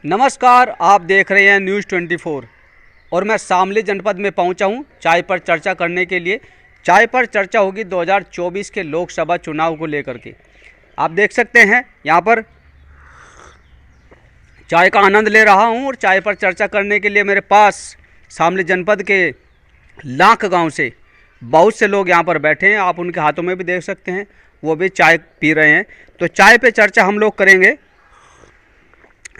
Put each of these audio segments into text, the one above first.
नमस्कार, आप देख रहे हैं न्यूज़ 24 और मैं शामली जनपद में पहुंचा हूं चाय पर चर्चा करने के लिए। चाय पर चर्चा होगी 2024 के लोकसभा चुनाव को लेकर के। आप देख सकते हैं यहां पर चाय का आनंद ले रहा हूं और चाय पर चर्चा करने के लिए मेरे पास शामली जनपद के लाख गांव से बहुत से लोग यहां पर बैठे हैं। आप उनके हाथों में भी देख सकते हैं, वो भी चाय पी रहे हैं। तो चाय पे चर्चा हम लोग करेंगे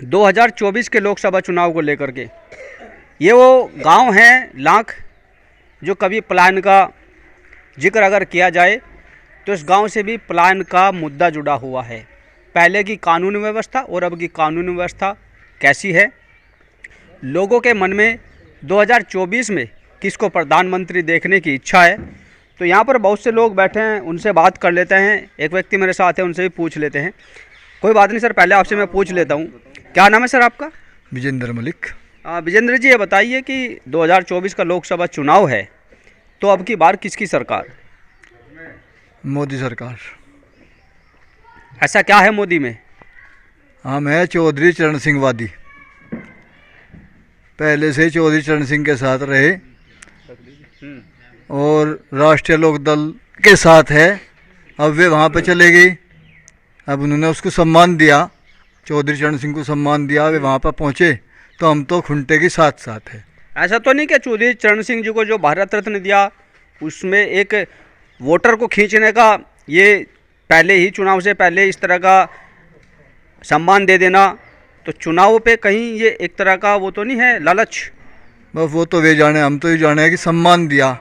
2024 के लोकसभा चुनाव को लेकर के। ये वो गांव हैं लाख जो कभी पलायन का जिक्र अगर किया जाए तो इस गांव से भी पलायन का मुद्दा जुड़ा हुआ है। पहले की कानून व्यवस्था और अब की कानून व्यवस्था कैसी है, लोगों के मन में 2024 में किसको प्रधानमंत्री देखने की इच्छा है। तो यहाँ पर बहुत से लोग बैठे हैं, उनसे बात कर लेते हैं। एक व्यक्ति मेरे साथ है, उनसे भी पूछ लेते हैं। कोई बात नहीं सर, पहले आपसे मैं पूछ लेता हूँ, क्या नाम है सर आपका? विजेंद्र मलिक। विजेंद्र जी, ये बताइए कि 2024 का लोकसभा चुनाव है, तो अब की बार किसकी सरकार? मोदी सरकार। ऐसा क्या है मोदी में? हम है चौधरी चरण सिंह वादी, पहले से चौधरी चरण सिंह के साथ रहे और राष्ट्रीय लोकदल के साथ है। अब वे वहाँ पे चले गई, अब उन्होंने उसको सम्मान दिया, चौधरी चरण सिंह को सम्मान दिया, वे वहाँ पर पहुँचे, तो हम तो खुंटे के साथ साथ है। ऐसा तो नहीं कि चौधरी चरण सिंह जी को जो भारत रत्न दिया उसमें एक वोटर को खींचने का, ये पहले ही चुनाव से पहले इस तरह का सम्मान दे देना, तो चुनाव पे कहीं ये एक तरह का वो तो नहीं है लालच? बस वो तो वे जाने, हम तो ये जाने कि सम्मान दिया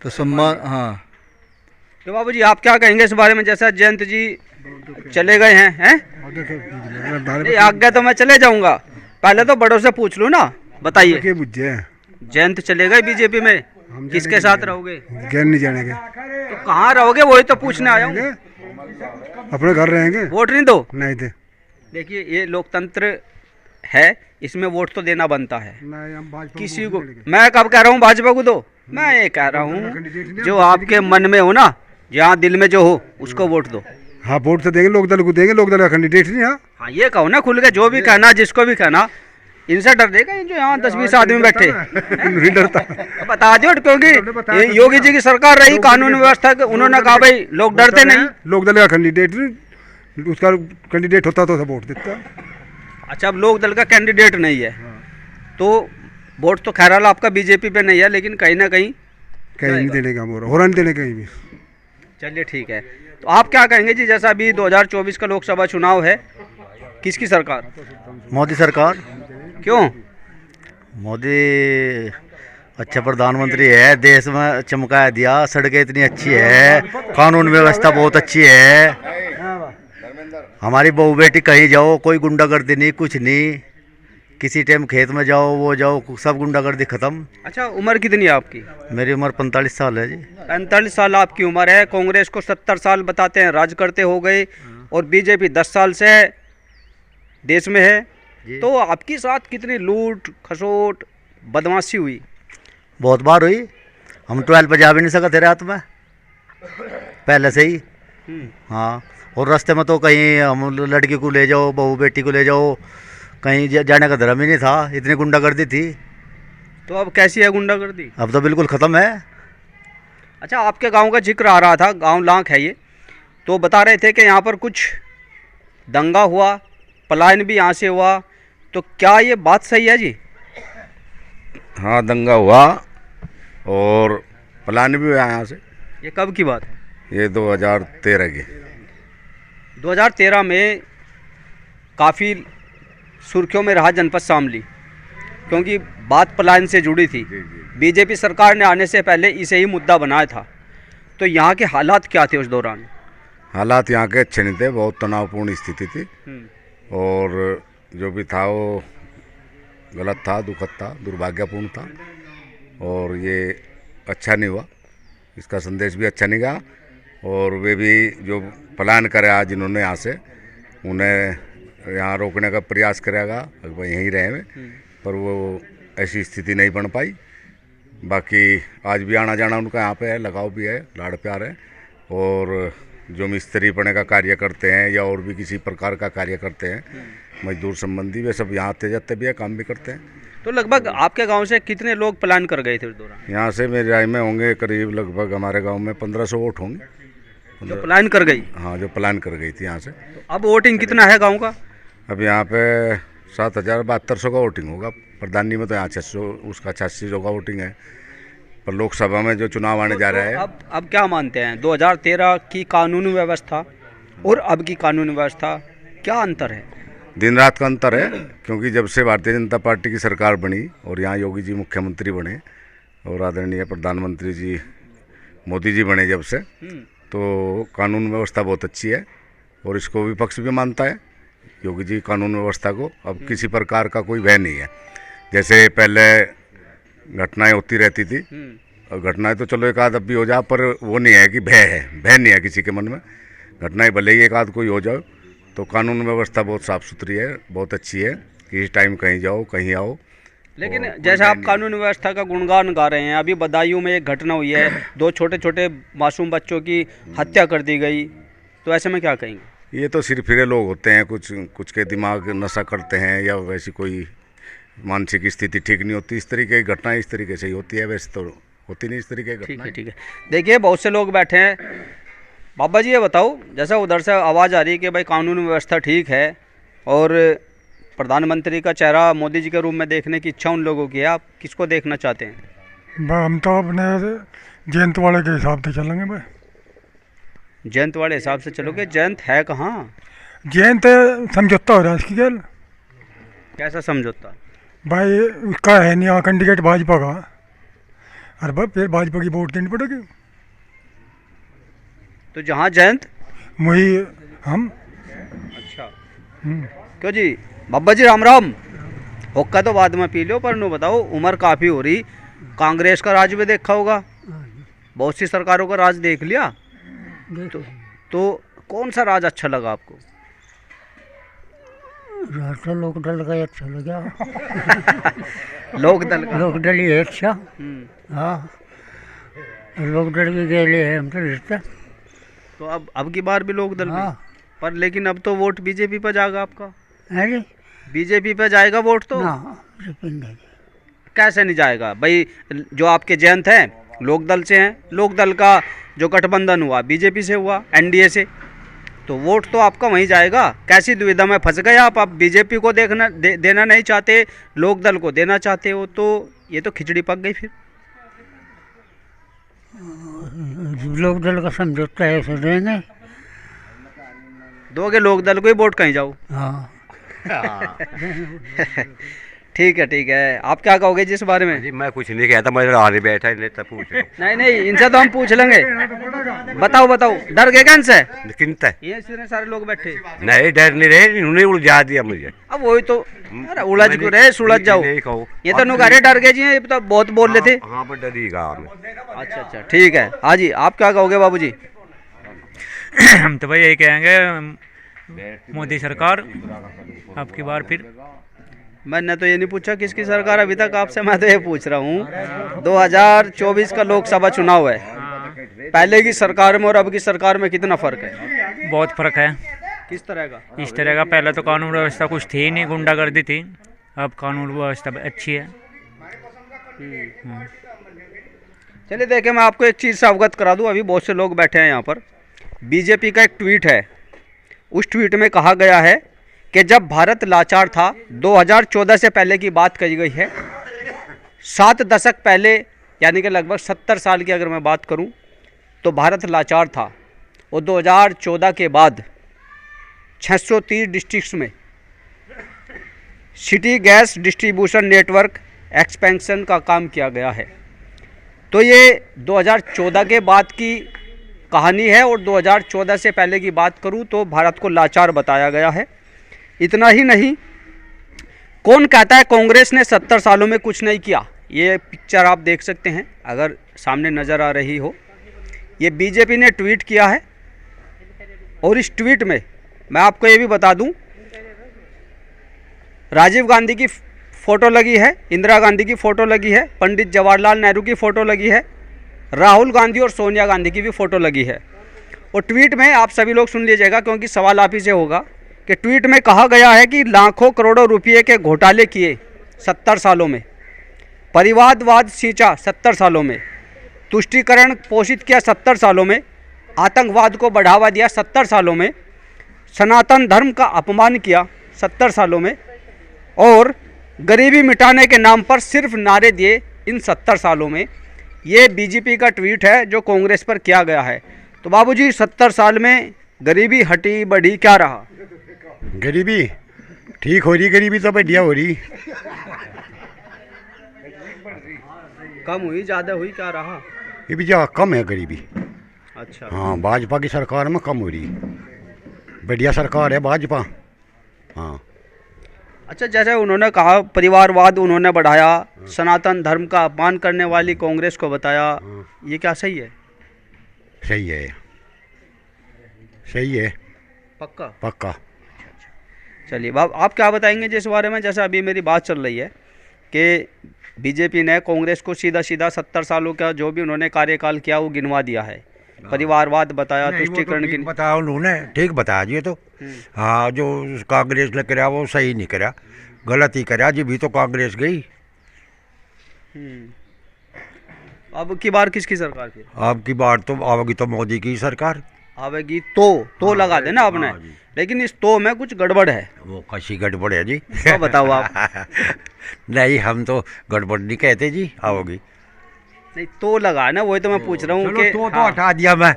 तो सम्मान। हाँ तो बाबू जी, आप क्या कहेंगे इस बारे में? जैसा जयंत जी चले गए हैं नहीं, आगे तो मैं चले जाऊंगा, पहले तो बड़ों से पूछ लूँ ना। बताइए, जयंत चले गए बीजेपी में, किसके साथ रहोगे? नहीं जानेंगे तो कहाँ रहोगे, वही तो पूछने आया हूँ। अपने घर रहेंगे। वोट नहीं दो? नहीं दे। देखिए, ये लोकतंत्र है, इसमें वोट तो देना बनता है किसी को। मैं कब कह रहा हूँ भाजपा को दो? मैं ये कह रहा हूँ जो आपके मन में हो ना, जहाँ दिल में जो हो उसको वोट दो। हाँ, वोट तो देंगे, लोकदल को देंगे, लोकदल का कैंडिडेट नहीं। हाँ, ये कहो ना खुल के, जो भी कहना, जिसको भी कहना। इनसे डर देगा जो यहाँ 10-20 आदमी बैठे? नहीं डरता। बता दो, क्योंकि योगी जी की सरकार रही, कानून व्यवस्था, उन्होंने कहा भाई लोग डरते नहीं। लोकदल का कैंडिडेट, उसका कैंडिडेट होता तो वोट देता। अच्छा, अब लोक दल का कैंडिडेट नहीं है तो वोट तो खैर आपका बीजेपी पे नहीं है, लेकिन कहीं ना कहीं नहीं देने का, हो रहा नहीं देने कहीं भी। चलिए ठीक है, तो आप क्या कहेंगे जी, जैसा अभी 2024 का लोकसभा चुनाव है, किसकी सरकार? मोदी सरकार। क्यों? मोदी अच्छा प्रधानमंत्री है, देश में चमका दिया, सड़कें इतनी अच्छी है, कानून व्यवस्था बहुत अच्छी है। हमारी बहू बेटी कहीं जाओ कोई गुंडागर्दी नहीं, कुछ नहीं, किसी टाइम खेत में जाओ वो जाओ, सब गुंडागर्दी खत्म। अच्छा, उम्र कितनी है आपकी? मेरी उम्र 45 साल है जी। 45 साल आपकी उम्र है। कांग्रेस को 70 साल बताते हैं राज करते हो गए, और बीजेपी 10 साल से देश में है। तो आपके साथ कितनी लूट खसोट बदमाशी हुई? बहुत बार हुई, हम 12 पे जा भी नहीं सकते रात में, पहले से ही। हाँ, और रास्ते में तो कहीं हम लड़की को ले जाओ, बहू बेटी को ले जाओ, कहीं जाने का धर्म ही नहीं था, इतनी गुंडागर्दी थी। तो अब कैसी है गुंडागर्दी? अब तो बिल्कुल ख़त्म है। अच्छा, आपके गांव का जिक्र आ रहा था, गांव लाख है ये, तो बता रहे थे कि यहाँ पर कुछ दंगा हुआ, पलायन भी यहाँ से हुआ, तो क्या ये बात सही है जी? हाँ, दंगा हुआ और पलायन भी हुआ यहाँ से। ये कब की बात है? ये 2013 की। 2013 में काफ़ी सुर्खियों में रहा जनपद शामली, क्योंकि बात पलायन से जुड़ी थी। बीजेपी सरकार ने आने से पहले इसे ही मुद्दा बनाया था। तो यहाँ के हालात क्या थे उस दौरान? हालात यहाँ के अच्छे नहीं थे, बहुत तनावपूर्ण स्थिति थी, और जो भी था वो गलत था, दुखद था, दुर्भाग्यपूर्ण था, और ये अच्छा नहीं हुआ, इसका संदेश भी अच्छा नहीं गया। और वे भी जो पलायन करे आज जिन्होंने यहाँ से, उन्हें यहाँ रोकने का प्रयास करेगा, वह यहीं रहे में, पर वो ऐसी स्थिति नहीं बन पाई। बाकी आज भी आना जाना उनका यहाँ पे है, लगाव भी है, लाड़ प्यार है, और जो मिस्त्री पने का कार्य करते हैं या और भी किसी प्रकार का कार्य करते हैं, मजदूर संबंधी वे सब यहाँ आते जाते भी है, काम भी करते हैं। तो लगभग आपके गांव से कितने लोग पलायन कर गए थे उस दौरान? यहाँ से मेरी राय में होंगे करीब लगभग हमारे गांव में 1500 वोट होंगे। जो पलायन कर गई? हाँ, जो प्लान कर गई थी यहाँ से। तो अब वोटिंग कितना है गांव का? अब यहाँ पे 7,7200 का वोटिंग होगा। प्रधानी में तो यहाँ 600 उसका 8600 का वोटिंग है, पर लोकसभा में जो चुनाव आने जा रहा है। अब क्या मानते हैं 2013 की कानूनी व्यवस्था और अब की कानूनी व्यवस्था क्या अंतर है? दिन रात का अंतर है, क्योंकि जब से भारतीय जनता पार्टी की सरकार बनी और यहाँ योगी जी मुख्यमंत्री बने और आदरणीय प्रधानमंत्री जी मोदी जी बने जब से, तो कानून व्यवस्था बहुत अच्छी है और इसको विपक्ष भी मानता है योगी जी कानून व्यवस्था को। अब किसी प्रकार का कोई भय नहीं है। जैसे पहले घटनाएं होती रहती थी, और घटनाएं तो चलो एक आध अब भी हो जाए, पर वो नहीं है कि भय है, भय नहीं है किसी के मन में। घटनाएं भले ही एक आध कोई हो जाए, तो कानून व्यवस्था बहुत साफ़ सुथरी है, बहुत अच्छी है कि इस टाइम कहीं जाओ कहीं आओ। लेकिन जैसे आप कानून व्यवस्था का गुणगान गा रहे हैं, अभी बदायूं में एक घटना हुई है, 2 छोटे छोटे मासूम बच्चों की हत्या कर दी गई, तो ऐसे में क्या कहेंगे? ये तो सिर फिरे लोग होते हैं, कुछ के दिमाग नशा करते हैं या वैसी कोई मानसिक स्थिति ठीक नहीं होती। इस तरीके की घटनाएं इस तरीके से ही होती है, वैसे तो होती नहीं इस तरीके की घटनाएं। ठीक है। देखिए बहुत से लोग बैठे हैं। बाबा जी ये बताओ, जैसा उधर से आवाज़ आ रही है कि भाई कानून व्यवस्था ठीक है और प्रधानमंत्री का चेहरा मोदी जी के रूप में देखने की इच्छा उन लोगों की है, आप किसको देखना चाहते हैं? हम तो अपने जयंत वाले के हिसाब से चलेंगे भाई। जयंत वाले हिसाब से चलोगे? जयंत है कहाँ? जयंत समझौता हो रहा है इसकी गैल। कैसा समझौता? भाई उसका है नहीं यहाँ कैंडिडेट भाजपा का, अरे भाई फिर भाजपा की वोट देनी पड़ेगी। तो जहाँ जयंत वही हम। अच्छा क्यों जी? बाबा जी राम राम। हुक्का तो बाद में पी लो, पर नो बताओ उम्र काफ़ी हो रही, कांग्रेस का राज भी देखा होगा, बहुत सी सरकारों का राज देख लिया, तो कौन सा राज अच्छा लगा आपको? राज तो लोकदल का ही अच्छा लगा। लोकदल ही है अच्छा। हाँ, लोकदल के गए है हम तो रिश्ता। तो अब की बार भी लोकदल हाँ। भी, पर लेकिन अब तो वोट बीजेपी पर जाएगा आपका। अरे बीजेपी पे जाएगा वोट तो? ना, नहीं। कैसे नहीं जाएगा भाई? जो आपके जयंत हैं लोकदल से हैं, लोकदल का जो गठबंधन हुआ बीजेपी से हुआ, एनडीए से, तो वोट तो आपका वहीं जाएगा। कैसी दुविधा में फंस गए आप बीजेपी को देना नहीं चाहते, लोकदल को देना चाहते हो, तो ये तो खिचड़ी पक गई फिर। लोकदल का समझौता है, उसे देंगे। दोगे लोकदल को ही वोट, कहीं जाओ। हाँ। ठीक है। आप क्या कहोगे जी इस बारे में? जी मैं कुछ नहीं कहता, मैं आने बैठा नहीं तो पूछ नहीं इनसे तो हम पूछ लेंगे। बताओ डर गए क्या इनसे? किनता ये इतने सारे लोग बैठे। नहीं डर नहीं रहे, उन्होंने उलझा दिया मुझे। अब वही तो, अरे उलझ क्यों रहे, सुलझ जाओ। नहीं कहो, ये तो नुकारे डर गए जी, ये तो बहुत बोल रहे थे। हाँ पर डरीगा हमें। अच्छा ठीक है। हाँ जी, आप क्या कहोगे बाबू जी? हम तो भाई यही कहेंगे, मोदी सरकार अब की बार फिर। मैंने तो ये नहीं पूछा किसकी सरकार अभी तक आपसे, मैं तो ये पूछ रहा हूँ 2024 का लोकसभा चुनाव है, पहले की सरकार में और अब की सरकार में कितना फर्क है? बहुत फर्क है। किस तरह का? इस तरह का, पहले तो कानून व्यवस्था कुछ थी ही नहीं, गुंडागर्दी थी, अब कानून व्यवस्था अच्छी है। चलिए देखिए, मैं आपको एक चीज़ से अवगत करा दूं, अभी बहुत से लोग बैठे हैं यहाँ पर। बीजेपी का एक ट्वीट है, उस ट्वीट में कहा गया है कि जब भारत लाचार था, 2014 से पहले की बात कही गई है, 7 दशक पहले, यानी कि लगभग 70 साल की अगर मैं बात करूं, तो भारत लाचार था। और 2014 के बाद 630 डिस्ट्रिक्ट्स में city gas distribution network expansion का काम किया गया है। तो ये 2014 के बाद की कहानी है, और 2014 से पहले की बात करूं तो भारत को लाचार बताया गया है। इतना ही नहीं, कौन कहता है कांग्रेस ने 70 सालों में कुछ नहीं किया? ये पिक्चर आप देख सकते हैं अगर सामने नज़र आ रही हो, ये बीजेपी ने ट्वीट किया है। और इस ट्वीट में मैं आपको ये भी बता दूं, राजीव गांधी की फ़ोटो लगी है, इंदिरा गांधी की फ़ोटो लगी है, पंडित जवाहरलाल नेहरू की फ़ोटो लगी है, राहुल गांधी और सोनिया गांधी की भी फ़ोटो लगी है। और ट्वीट में आप सभी लोग सुन लीजिएगा, क्योंकि सवाल आप ही से होगा कि ट्वीट में कहा गया है कि लाखों करोड़ों रुपये के घोटाले किए 70 सालों में, परिवारवाद सींचा 70 सालों में, तुष्टीकरण पोषित किया 70 सालों में, आतंकवाद को बढ़ावा दिया 70 सालों में, सनातन धर्म का अपमान किया 70 सालों में, और गरीबी मिटाने के नाम पर सिर्फ नारे दिए इन 70 सालों में। ये बीजेपी का ट्वीट है जो कांग्रेस पर किया गया है। तो बाबूजी 70 साल में गरीबी हटी बढ़ी क्या रहा? गरीबी ठीक हो रही, गरीबी तो बढ़िया हो रही। कम हुई ज़्यादा हुई क्या रहा? ये भी जा कम है गरीबी। अच्छा। हाँ, भाजपा की सरकार में कम हो रही, बढ़िया सरकार है भाजपा। हाँ। अच्छा, जैसे उन्होंने कहा परिवारवाद उन्होंने बढ़ाया, सनातन धर्म का अपमान करने वाली कांग्रेस को बताया, ये क्या सही है? सही है, सही है, पक्का? पक्का। चलिए बाब, आप क्या बताएंगे जिस बारे में, जैसे अभी मेरी बात चल रही है कि बीजेपी ने कांग्रेस को सीधा सीधा 70 सालों का जो भी उन्होंने कार्यकाल किया वो गिनवा दिया है, परिवारवाद बताया, तुष्टीकरण की बताया उन्होंने, ठीक बताया जी। तो हाँ, जो कांग्रेस ने कराया वो सही नहीं कराया, गलत ही कराया जी, भी तो कांग्रेस गई। अब की बार किसकी सरकार की? अब की बार तो आवेगी तो मोदी की सरकार आवेगी तो लगा देना आपने। हाँ जी। लेकिन इस तो में कुछ गड़बड़ है। वो कशी गड़बड़ है जी। तो बताओ आप। नहीं, हम तो गड़बड़ नहीं कहते जी, आओगी नहीं तो लगा ना, वही तो मैं पूछ रहा हूँ कि तो हटा दिया मैं।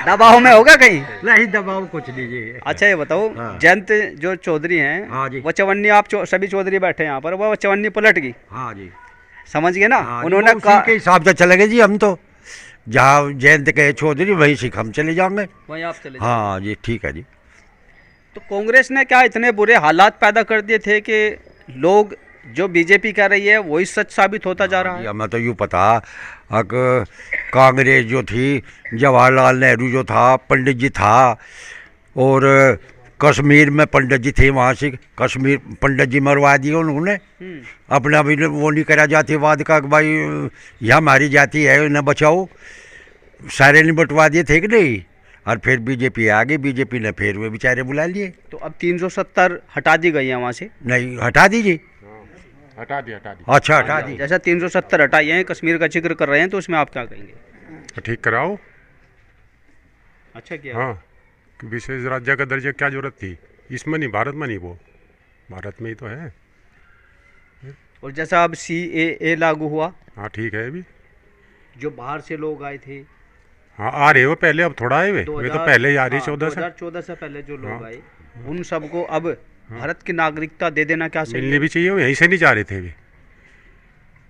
दबाव में होगा कहीं? नहीं, दबाव कुछ नहीं जी। अच्छा ये बताओ, हाँ। जयंत जो चौधरी हैं, हाँ जी। वो चवन्नी, आप सभी चौधरी बैठे हैं यहाँ पर, वो चवन्नी पलट गई, हाँ जी, समझ गए ना? हाँ, उन्होंने उसी के हिसाब से चले गए जी। हम तो जहाँ जयंत कहे चौधरी वहीं से हम चले जाएंगे। वहीं आप चले हाँ जी, ठीक है जी। तो कांग्रेस ने क्या इतने बुरे हालात पैदा कर दिए थे कि लोग जो बीजेपी कह रही है वही सच साबित होता जा रहा है? हमें तो यूँ पता कांग्रेस जो थी, जवाहरलाल नेहरू जो था, पंडित जी था, और कश्मीर में पंडित जी थे, वहाँ से कश्मीर पंडित जी मरवा दिए उन्होंने। अपना भी वो नहीं करा जातिवाद का कि भाई यह हमारी जाति है, इन्हें बचाओ, सारे ने बंटवा दिए थे कि नहीं। और फिर बीजेपी आ गई, बीजेपी ने फिर वे बेचारे बुला लिए। तो अब 370 हटा दी गई है वहाँ से? नहीं, हटा दीजिए। हटा दी। अच्छा, हटा दी। जैसा 370 हटाई है, कश्मीर का जिक्र कर रहे हैं, तो उसमें आप क्या कहेंगे? तो ठीक कराओ। अच्छा किया। हाँ, विशेष राज्य का दर्जा क्या जरूरत थी इसमें? नहीं, भारत में नहीं, वो भारत में ही तो है। और जैसा अब CAA लागू हुआ, हाँ ठीक है। अभी जो बाहर से लोग आए थे, हाँ आ रहे हो, पहले अब थोड़ा आए वे तो पहले ही आ रही 2014 से पहले जो लोग आए, उन सबको अब भारत की नागरिकता दे देना क्या सही मिलनी है? भी चाहिए। वो यहीं से नहीं जा रहे थे, वे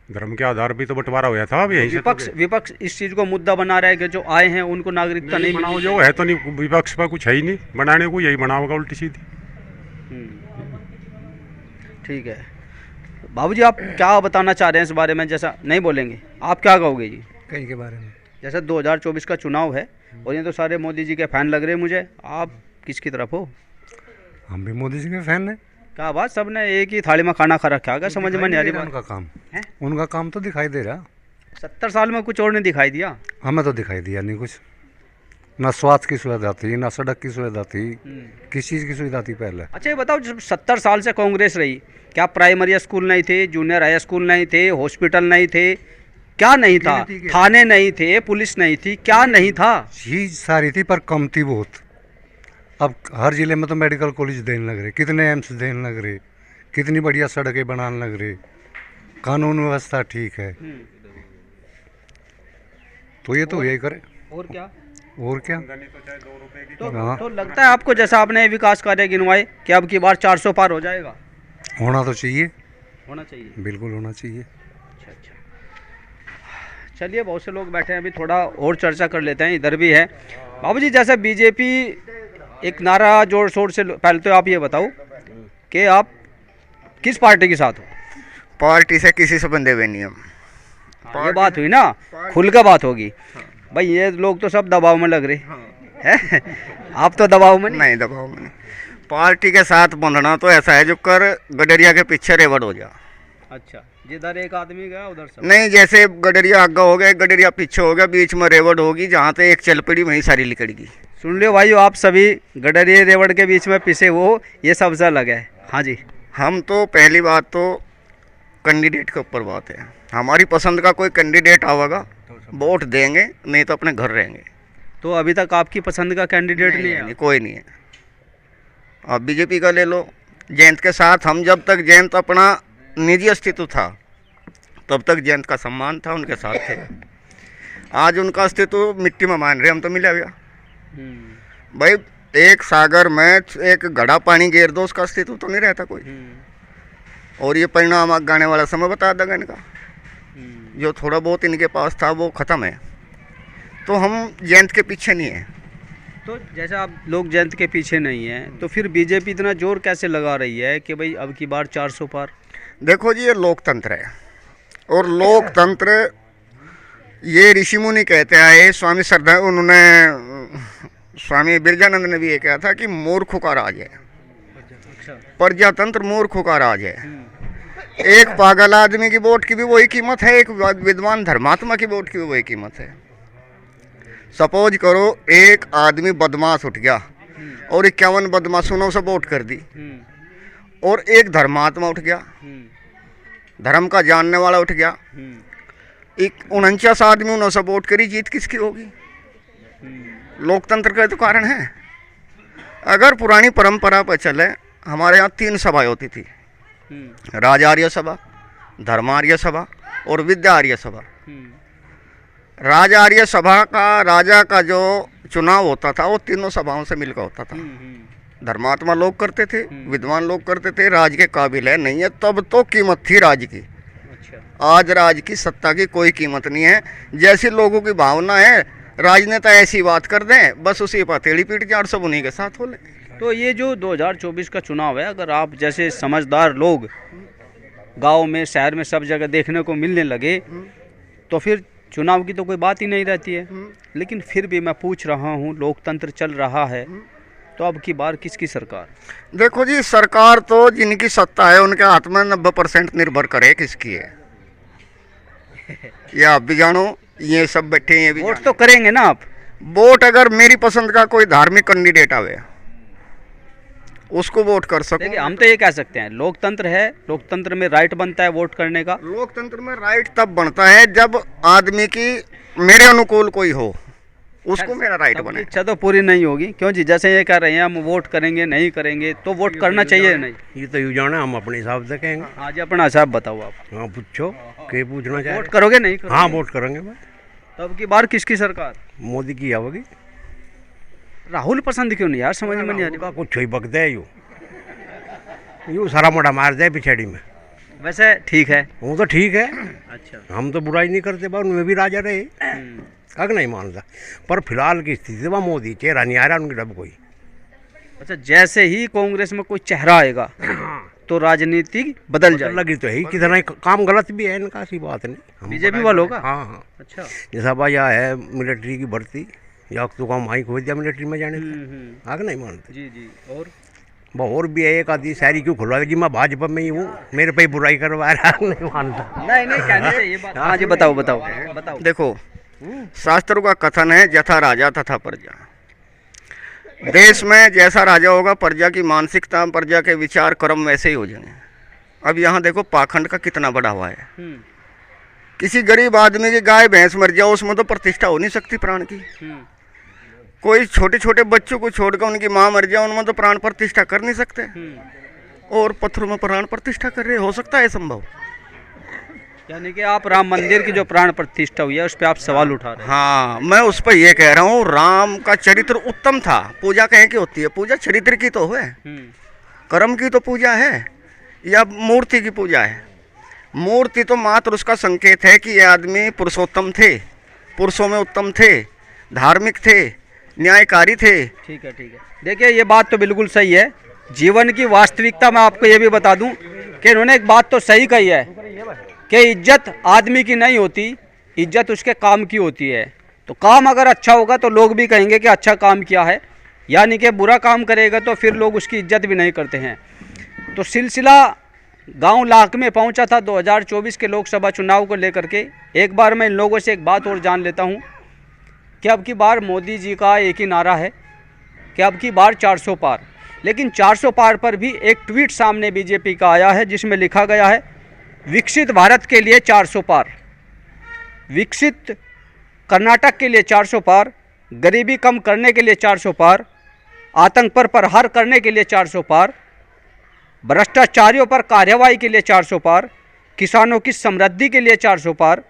धर्म के आधार पे तो बंटवारा हुआ था। अब यहीं से विपक्ष इस चीज को मुद्दा बना रहा है कि जो आए हैं उनको नागरिकता नहीं बनाओ, जो है तो नहीं, विपक्ष पर कुछ है ही नहीं बनाने को, यही बनाओगा उल्टी सीधी। ठीक है बाबूजी, आप क्या बताना चाह रहे हैं इस बारे में? जैसा नहीं बोलेंगे, आप क्या कहोगे जी कहीं के बारे में? जैसा 2024 का चुनाव है और ये तो सारे मोदी जी के फैन लग रहे हैं मुझे, आप किसकी तरफ हो? हम भी मोदी जी के फैन हैं। क्या बात, सबने एक ही थाली में खाना खा रखा है, समझ में नहीं आ रही बात। उनका काम है? उनका काम तो दिखाई दे रहा। 70 साल में कुछ और नहीं दिखाई दिया हमें तो दिखाई दिया नहीं कुछ, ना स्वास्थ्य की सुविधा थी, ना सड़क की सुविधा थी, किस चीज़ की सुविधा थी पहले? अच्छा ये बताओ, जब 70 साल से कांग्रेस रही, क्या प्राइमरी स्कूल नहीं थे, जूनियर हाई स्कूल नहीं थे, हॉस्पिटल नहीं थे, क्या नहीं था? थाने नहीं थे, पुलिस नहीं थी, क्या नहीं था? चीज़ सारी थी पर कम थी बहुत। अब हर जिले में तो मेडिकल कॉलेज देने लग रहे, कितने एम्स देने लग रहे, कितनी बढ़िया सड़कें बनाने लग रहे, कानून व्यवस्था ठीक है। तो ये तो यही करे और क्या? और क्या? तो लगता है आपको, जैसा आपने विकास कार्य गिनवाए, कि अब की बार 400 पार हो जाएगा? होना तो चाहिए, होना चाहिए, बिल्कुल होना चाहिए। अच्छा। चलिए, बहुत से लोग बैठे हैं, अभी थोड़ा और चर्चा कर लेते हैं, इधर भी है बाबूजी। जैसे बीजेपी एक नारा जोर शोर से, पहले तो आप ये बताओ कि आप किस पार्टी के साथ हो? पार्टी से किसी से बंधे हुए नहीं हम। ये बात हुई ना, खुल कर बात होगी भाई। ये लोग तो सब दबाव में लग रहे हैं। आप तो दबाव में नहीं, दबाव में नहीं। पार्टी के साथ बंधना तो ऐसा है जो कर गडरिया के पीछे रेवड़ हो जा। अच्छा, जिधर एक आदमी गया उधर सब नहीं, जैसे गडरिया आगे हो गया, गडरिया पीछे हो गया, बीच में रेवड़ होगी, जहाँ पे एक चल पड़ी वहीं सारी लिकड़गी। सुन लियो भाइयों, आप सभी गडरिया रेवड़ के बीच में पिसे हो, ये सब अलग है। हाँ जी, हम तो पहली बात तो कैंडिडेट के ऊपर बात है, हमारी पसंद का कोई कैंडिडेट आवेगा वोट देंगे, नहीं तो अपने घर रहेंगे। तो अभी तक आपकी पसंद का कैंडिडेट नहीं है? नहीं, कोई नहीं है। अब बीजेपी का ले लो, जयंत के साथ हम जब तक जयंत अपना निजी अस्तित्व था तब तक जयंत का सम्मान था, उनके साथ थे। आज उनका अस्तित्व मिट्टी में मान रहे, हम तो मिला गया भाई। एक सागर में एक घड़ा पानी घेर दो, उसका अस्तित्व तो नहीं रहता कोई। और ये परिणाम आने वाला समय बता देगा इनका। जो थोड़ा बहुत इनके पास था वो ख़त्म है, तो हम जयंत के पीछे नहीं हैं। तो जैसा आप लोग जयंत के पीछे नहीं हैं, तो फिर बीजेपी इतना जोर कैसे लगा रही है कि भाई अब की बार 400 पार? देखो जी, ये लोकतंत्र है, और लोकतंत्र ये ऋषि मुनि कहते आए। स्वामी श्रद्धा, उन्होंने स्वामी बिरजानंद ने भी ये कहा था कि मूर्खों का राज है प्रजातंत्र, मूर्खों का राज है। एक पागल आदमी की वोट की भी वही कीमत है, एक विद्वान धर्मात्मा की वोट की भी वही कीमत है। सपोज करो एक आदमी बदमाश उठ गया और 51 बदमाशों से वोट कर दी, और एक धर्मात्मा उठ गया, धर्म का जानने वाला उठ गया, 49 आदमी उन्होंने वोट करी, जीत किसकी होगी? लोकतंत्र का तो कारण है। अगर पुरानी परंपरा पर चले, हमारे यहाँ 3 सभाएं होती थी, राजार्य सभा, धर्मार्य सभा और विद्यार्य सभा। राजार्य सभा का राजा का जो चुनाव होता था वो तीनों सभाओं से मिलकर होता था। धर्मात्मा लोग करते थे, विद्वान लोग करते थे, राज के काबिल है नहीं है, तब तो कीमत थी राज की। आज राज की सत्ता की कोई कीमत नहीं है। जैसी लोगों की भावना है, राजनेता ऐसी बात कर दें, बस उसी पर टेढ़ी पीट 400 उन्हीं के साथ हो ले। तो ये जो 2024 का चुनाव है, अगर आप जैसे समझदार लोग गांव में, शहर में सब जगह देखने को मिलने लगे, तो फिर चुनाव की तो कोई बात ही नहीं रहती है। लेकिन फिर भी मैं पूछ रहा हूँ, लोकतंत्र चल रहा है, तो अब की बार किसकी सरकार? देखो जी, सरकार तो जिनकी सत्ता है उनके हाथ में 90% निर्भर करे किसकी है। ये आप भी जानो, ये सब बैठे हैं, ये भी वोट तो करेंगे ना आप? वोट अगर मेरी पसंद का कोई धार्मिक कैंडिडेट आवे उसको वोट कर सको। देखिए, हम तो ये कह सकते हैं, लोकतंत्र है, लोकतंत्र में राइट बनता है वोट करने का। लोकतंत्र में राइट तब बनता है जब आदमी की मेरे अनुकूल कोई हो, उसको मेरा राइट बने। इच्छा तो पूरी नहीं होगी, क्यों जी? जैसे ये कह रहे हैं हम वोट करेंगे, नहीं करेंगे, तो वोट करना चाहिए नहीं? ये तो यूँ जाना, हम अपने हिसाब से कहेंगे। हाँ जी, अपना हिसाब बताओ आप। हाँ, पूछो, क्या पूछना चाहिए? वोट करोगे नहीं करोगे? हाँ, वोट करेंगे भाई। तब की बार किसकी सरकार? मोदी की आवेगी। राहुल पसंद क्यों नहीं यार, समझ में नहीं आ रही। कुछ ही बकते है यूँ सारा मोटा मार दे पिछड़ी में। वैसे ठीक है, वो तो ठीक है। अच्छा, हम तो बुराई नहीं करते, पर उनमें भी राजा रहे, अग नहीं मानता। पर फिलहाल की स्थिति वह मोदी चेहरा नहीं आ रहा उनकी डब कोई। अच्छा, जैसे ही कांग्रेस में कोई चेहरा आएगा तो राजनीति बदल जाएगी। लगी तो है, कितना काम गलत भी है इनका, ऐसी बात नहीं। बीजेपी वालों का? हाँ हाँ। अच्छा, जैसा भाई है मिलिट्री की भर्ती, या तो काम आई खोज दिया मिलिट्री में जाने से, आग नहीं मानते। जी जी। और भी है, एक आदि शायरी क्यों खुलवा जी, मैं भाजपा में ही हूँ, मेरे पे बुराई करवा रहा, नहीं मानता। नहीं कहने से ये बात। हाँ जी, बताओ बताओ बताओ। देखो, शास्त्रों का कथन है, जथा राजा तथा प्रजा। देश में जैसा राजा होगा, प्रजा की मानसिकता, प्रजा के विचार कर्म वैसे ही हो जाएंगे। अब यहाँ देखो, पाखंड का कितना बड़ा हुआ है। किसी गरीब आदमी की गाय भैंस मर जाओ, उसमें तो प्रतिष्ठा हो नहीं सकती प्राण की। कोई छोटे छोटे बच्चों को छोड़कर उनकी माँ मर जाए, उनमें तो प्राण प्रतिष्ठा कर नहीं सकते, और पत्थरों में प्राण प्रतिष्ठा कर रहे। हो सकता है संभव? यानी कि आप राम मंदिर की जो प्राण प्रतिष्ठा हुई है उस पर आप सवाल उठा रहे हैं? हाँ, मैं उस पर ये कह रहा हूँ, राम का चरित्र उत्तम था। पूजा कहीं की होती है? पूजा चरित्र की तो है, कर्म की तो पूजा है, या मूर्ति की पूजा है? मूर्ति तो मात्र उसका संकेत है कि ये आदमी पुरुषोत्तम थे, पुरुषों में उत्तम थे, धार्मिक थे, न्यायकारी थे। ठीक है ठीक है। देखिए, ये बात तो बिल्कुल सही है। जीवन की वास्तविकता मैं आपको ये भी बता दूं कि इन्होंने एक बात तो सही कही है कि इज्जत आदमी की नहीं होती, इज्जत उसके काम की होती है। तो काम अगर अच्छा होगा तो लोग भी कहेंगे कि अच्छा काम किया है, यानी कि बुरा काम करेगा तो फिर लोग उसकी इज्जत भी नहीं करते हैं। तो सिलसिला गांव लाख में पहुंचा था 2024 के लोकसभा चुनाव को लेकर के। एक बार मैं इन लोगों से एक बात और जान लेता हूं कि अब की बार मोदी जी का एक ही नारा है कि अब की बार 400 पार। लेकिन 400 पार पर भी एक ट्वीट सामने बीजेपी का आया है जिसमें लिखा गया है, विकसित भारत के लिए 400 पार, विकसित कर्नाटक के लिए 400 पार, गरीबी कम करने के लिए 400 पार, आतंक पर प्रहार करने के लिए 400 पार, भ्रष्टाचारियों पर कार्रवाई के लिए 400 पार, किसानों की समृद्धि के लिए 400 पार,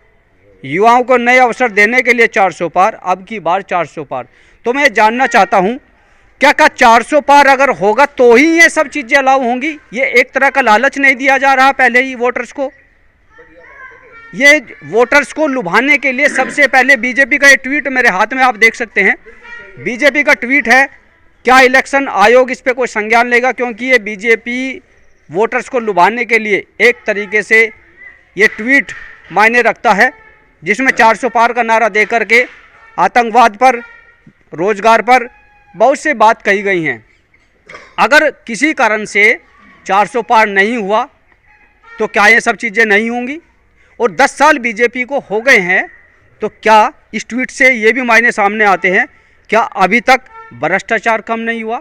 युवाओं को नए अवसर देने के लिए 400 पार, अब की बार 400 पार। तो मैं जानना चाहता हूं, क्या 400 पार अगर होगा तो ही ये सब चीज़ें अलाउ होंगी? ये एक तरह का लालच नहीं दिया जा रहा पहले ही वोटर्स को? ये वोटर्स को लुभाने के लिए सबसे पहले बीजेपी का ये ट्वीट मेरे हाथ में आप देख सकते हैं, बीजेपी का ट्वीट है। क्या इलेक्शन आयोग इस पे कोई संज्ञान लेगा? क्योंकि ये बीजेपी वोटर्स को लुभाने के लिए एक तरीके से ये ट्वीट मायने रखता है, जिसमें 400 पार का नारा दे करके आतंकवाद पर, रोजगार पर बहुत से बात कही गई हैं। अगर किसी कारण से 400 पार नहीं हुआ तो क्या ये सब चीज़ें नहीं होंगी? और 10 साल बीजेपी को हो गए हैं, तो क्या इस ट्वीट से ये भी मायने सामने आते हैं, क्या अभी तक भ्रष्टाचार कम नहीं हुआ?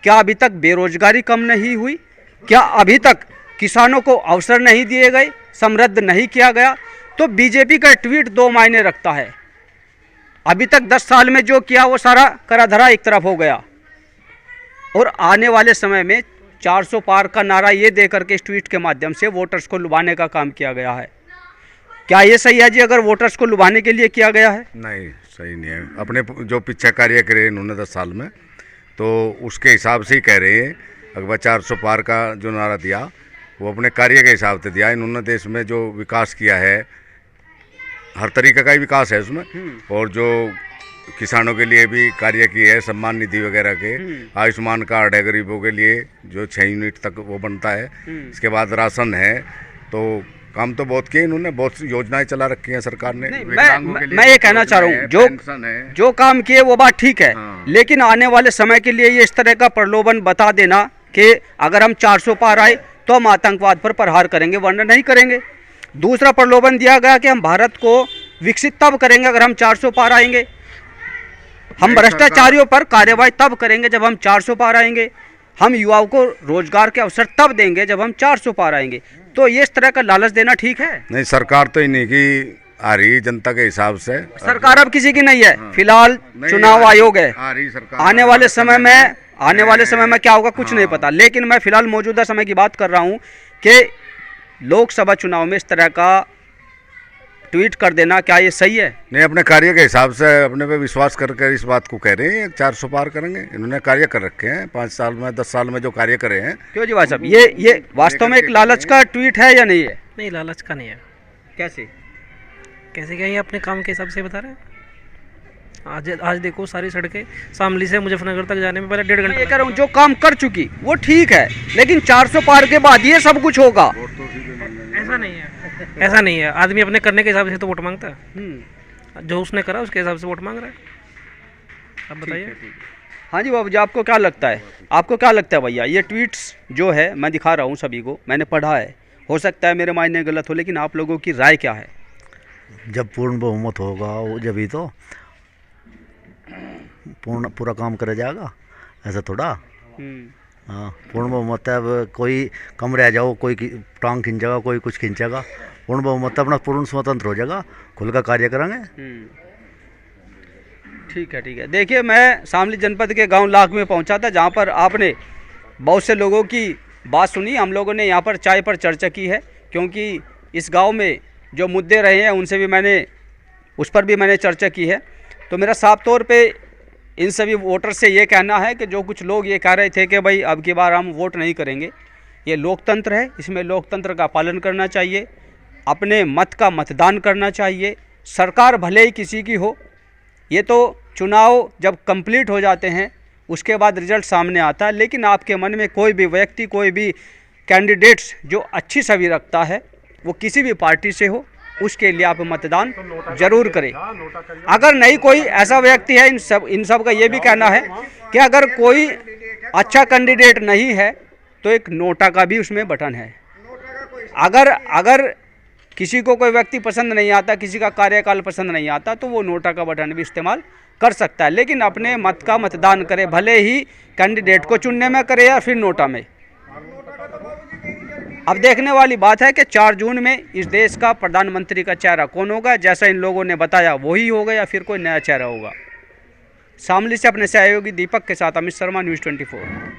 क्या अभी तक बेरोजगारी कम नहीं हुई? क्या अभी तक किसानों को अवसर नहीं दिए गए, समृद्ध नहीं किया गया? तो बीजेपी का ट्वीट 2 मायने रखता है। अभी तक 10 साल में जो किया वो सारा कराधरा एक तरफ हो गया, और आने वाले समय में 400 पार का नारा ये दे करके इस ट्वीट के माध्यम से वोटर्स को लुभाने का काम किया गया है। क्या ये सही है जी, अगर वोटर्स को लुभाने के लिए किया गया है? नहीं, सही नहीं है। अपने जो पीछे कार्य करे इन्होंने 10 साल में, तो उसके हिसाब से ही कह रहे हैं। अगर 400 पार का जो नारा दिया वो अपने कार्य के हिसाब से दिया। इन्होंने देश में जो विकास किया है, हर तरीके का ही विकास है उसमें, और जो किसानों के लिए भी कार्य किए है, सम्मान निधि वगैरह के, आयुष्मान कार्ड है गरीबों के लिए जो 6 यूनिट तक वो बनता है, इसके बाद राशन है, तो काम तो बहुत किए इन्होंने, बहुत योजनाएं चला रखी हैं सरकार ने। मैं ये कहना चाह रहा हूँ, जो काम किए वो बात ठीक है, लेकिन आने वाले समय के लिए ये इस तरह का प्रलोभन बता देना कि अगर हम 400 पार आए तो हम आतंकवाद पर प्रहार करेंगे, वरना नहीं करेंगे। दूसरा प्रलोभन दिया गया कि हम भारत को विकसित तब करेंगे अगर हम 400 पार आएंगे, हम भ्रष्टाचारियों पर कार्रवाई तब करेंगे जब हम 400 पार आएंगे, हम युवाओं को रोजगार के अवसर तब देंगे जब हम 400 पार आएंगे। तो ये इस तरह का लालच देना ठीक है? नहीं, सरकार तो इन्हीं की आ रही जनता के हिसाब से। सरकार अब किसी की नहीं है, फिलहाल चुनाव आयोग है। आने वाले समय में क्या होगा कुछ नहीं पता, लेकिन मैं फिलहाल मौजूदा समय की बात कर रहा हूँ कि लोकसभा चुनाव में इस तरह का ट्वीट कर देना, क्या ये सही है? नहीं, अपने कार्य के हिसाब से अपने पे विश्वास करके इस बात को कह रहे हैं 400 पार करेंगे। इन्होंने कार्य कर रखे हैं 5 साल में, 10 साल में जो कार्य करे हैं। क्यों जी भाई साहब, ये वास्तव में एक लालच का ट्वीट है या नहीं है? नहीं, लालच का नहीं है। कैसे क्या ये अपने काम के हिसाब से बता रहे हैं? आज देखो सारी सड़कें शामली से मुजफ्फरनगर तक जाने में पहले 1.5 घंटे। ये कह रहा हूँ, जो काम कर चुकी वो ठीक है, लेकिन 400 पार के बाद ये सब कुछ होगा, ऐसा नहीं है। आदमी अपने करने के हिसाब से तो वोट मांगता है, जो उसने करा उसके हिसाब से वोट मांग रहा है। अब बताइए। हाँ जी बाबू जी, आपको क्या लगता है? आपको क्या लगता है भैया, ये ट्वीट्स जो है मैं दिखा रहा हूँ सभी को, मैंने पढ़ा है, हो सकता है मेरे मायने गलत हो, लेकिन आप लोगों की राय क्या है? जब पूर्ण बहुमत होगा वो जब ही तो पूरा काम करा जाएगा, ऐसा थोड़ा। हाँ, पूर्ण बहुमत है। अब कोई कम रह जाओ, कोई टांग खींचेगा, कोई कुछ खींचेगा। पूर्ण बहुमत अपना पूर्ण स्वतंत्र हो जाएगा, खुल का कार्य करेंगे। ठीक है। देखिए, मैं शामली जनपद के गांव लाख में पहुंचा था, जहां पर आपने बहुत से लोगों की बात सुनी। हम लोगों ने यहां पर चाय पर चर्चा की है, क्योंकि इस गांव में जो मुद्दे रहे हैं उस पर भी मैंने चर्चा की है। तो मेरा साफ तौर पे इन सभी वोटर से ये कहना है कि जो कुछ लोग ये कह रहे थे कि भाई अब की बार हम वोट नहीं करेंगे, ये लोकतंत्र है, इसमें लोकतंत्र का पालन करना चाहिए, अपने मत का मतदान करना चाहिए। सरकार भले ही किसी की हो, ये तो चुनाव जब कंप्लीट हो जाते हैं उसके बाद रिजल्ट सामने आता है, लेकिन आपके मन में कोई भी व्यक्ति, कोई भी कैंडिडेट्स जो अच्छी छवि रखता है, वो किसी भी पार्टी से हो, उसके लिए आप मतदान जरूर करें। अगर नहीं कोई ऐसा व्यक्ति है, इन सब का ये भी कहना है कि अगर कोई अच्छा कैंडिडेट नहीं है तो एक नोटा का भी उसमें बटन है। अगर किसी को कोई व्यक्ति पसंद नहीं आता, किसी का कार्यकाल पसंद नहीं आता, तो वो नोटा का बटन भी इस्तेमाल कर सकता है, लेकिन अपने मत का मतदान करे, भले ही कैंडिडेट को चुनने में करे या फिर नोटा में। अब देखने वाली बात है कि 4 जून में इस देश का प्रधानमंत्री का चेहरा कौन होगा, जैसा इन लोगों ने बताया वही होगा या फिर कोई नया चेहरा होगा। शामली से अपने सहयोगी दीपक के साथ अमित शर्मा, न्यूज़ 24।